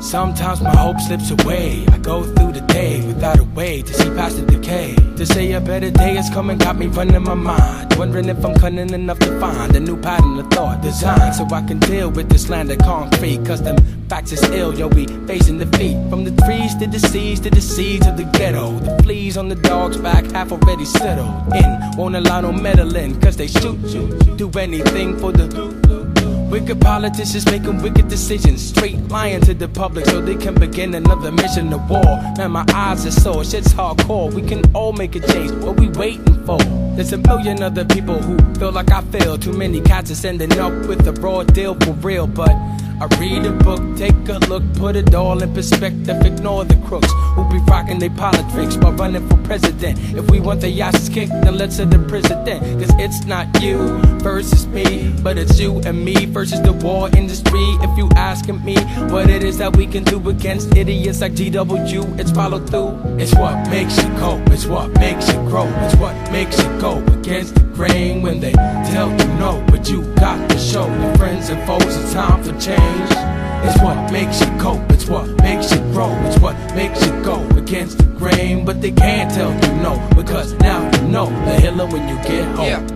Sometimes my hope slips away. I go through the day without a way to see past the decay. To say a better day is coming got me running my mind, wondering if I'm cunning enough to find a new pattern of thought designed so I can deal with this land of concrete. Cause them facts is ill, yo, we facing defeat. From the trees to the seas to the seeds of the ghetto. The fleas on the dog's back half already settled in. Won't allow no meddling, cause they shoot you. Do anything for the wicked politicians making wicked decisions, straight lying to the public so they can begin another mission of war. Man, my eyes are sore, shit's hardcore. We can all make a change, what we waiting for? There's a million other people who feel like I feel. Too many cats are ending up with a raw deal for real. But I read a book, take a look, put it all in perspective. Ignore the crooks who be rocking their politics while running for president. If we want the asses kicked, then let's set the president. Cause it's not you versus me, but it's you and me versus the war industry. If you asking me what it is that we can do against idiots like GW, it's follow through. It's what makes you cope, it's what makes you grow. It's what makes you go against the grain when they tell you no. But you got to show your friends and foes it's time for change. It's what makes you cope, it's what makes you grow. It's what makes you go against the grain. But they can't tell you no, because now you know the hiller when you get home. Yeah.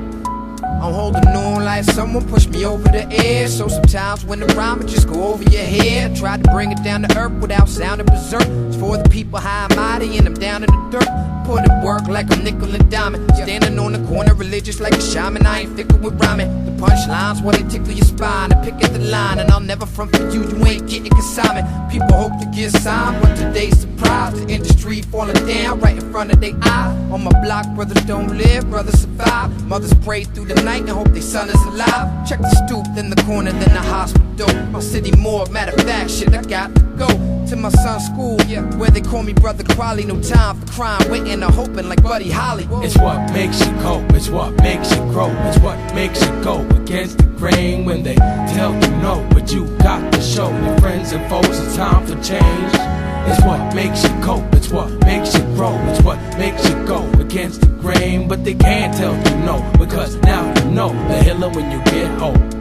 I'm holding on like someone pushed me over the edge. So sometimes when the rhyme just go over your head, tried to bring it down to earth without sounding berserk. It's for the people high and mighty and I'm down in the dirt. Put in work like I'm nickel and diamond. Standing on the corner religious like a shaman. I ain't fickle with rhyming. The punchlines where they tickle your spine and pick at the line. And I'll never front for you, you ain't getting consignment. People hope to get signed, but today's surprise, the industry falling down right in front of their eye. On my block, brothers don't live, brothers survive. Mothers pray through the night and hope their son is alive. Check the stoop, then the corner, then the hospital. My city more, matter of fact, shit, I got to go to my son's school, where they call me Brother Kweli. No time for crime, waiting or hoping like Buddy Holly. It's what makes you cope, it's what makes you grow. It's what makes you go against the grain when they tell you no. But you got to show your friends and foes it's time for change. It's what makes you cope, it's what makes you grow. It's what makes you go against the grain. But they can't tell you no, because now you know the hiller when you get home.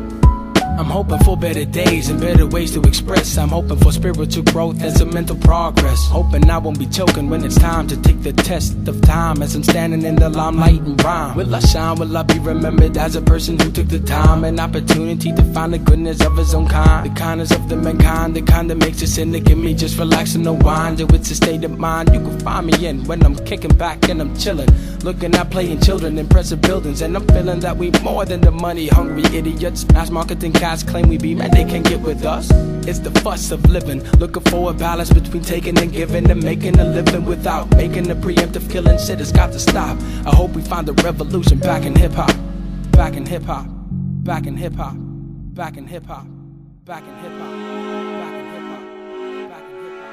I'm hoping for better days and better ways to express. I'm hoping for spiritual growth and some mental progress. Hoping I won't be choking when it's time to take the test of time. As I'm standing in the limelight and rhyme, will I shine? Will I be remembered as a person who took the time and opportunity to find the goodness of his own kind? The kindness of the mankind, the kind that makes a cynic in me just relax and unwind. Yo, it's a state of mind you can find me in when I'm kicking back and I'm chilling, looking at playing children, impressive buildings. And I'm feeling that we more than the money hungry idiots. Mass marketing cats claim we be, man, they can't get with us. It's the fuss of living, looking for a balance between taking and giving and making a living without making a preemptive killing. Shit has got to stop. I hope we find the revolution back in hip-hop. Back in hip-hop. Back in hip-hop. Back in hip-hop. Back in hip-hop. Back in hip-hop. Back in hip-hop.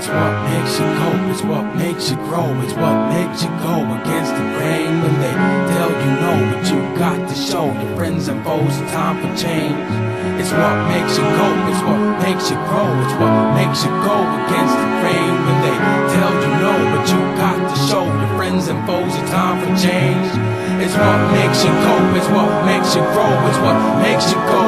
It's what makes you cope, it's what makes you grow. It's what makes you go against the grain when they tell you no. But you got to show your friends and foes it's time for change. It's what makes you cope, it's what makes you grow. It's what makes you go against the grain when they tell you no. But you got to show your friends and foes it's time for change. It's what makes you cope, it's what makes you grow. It's what makes you go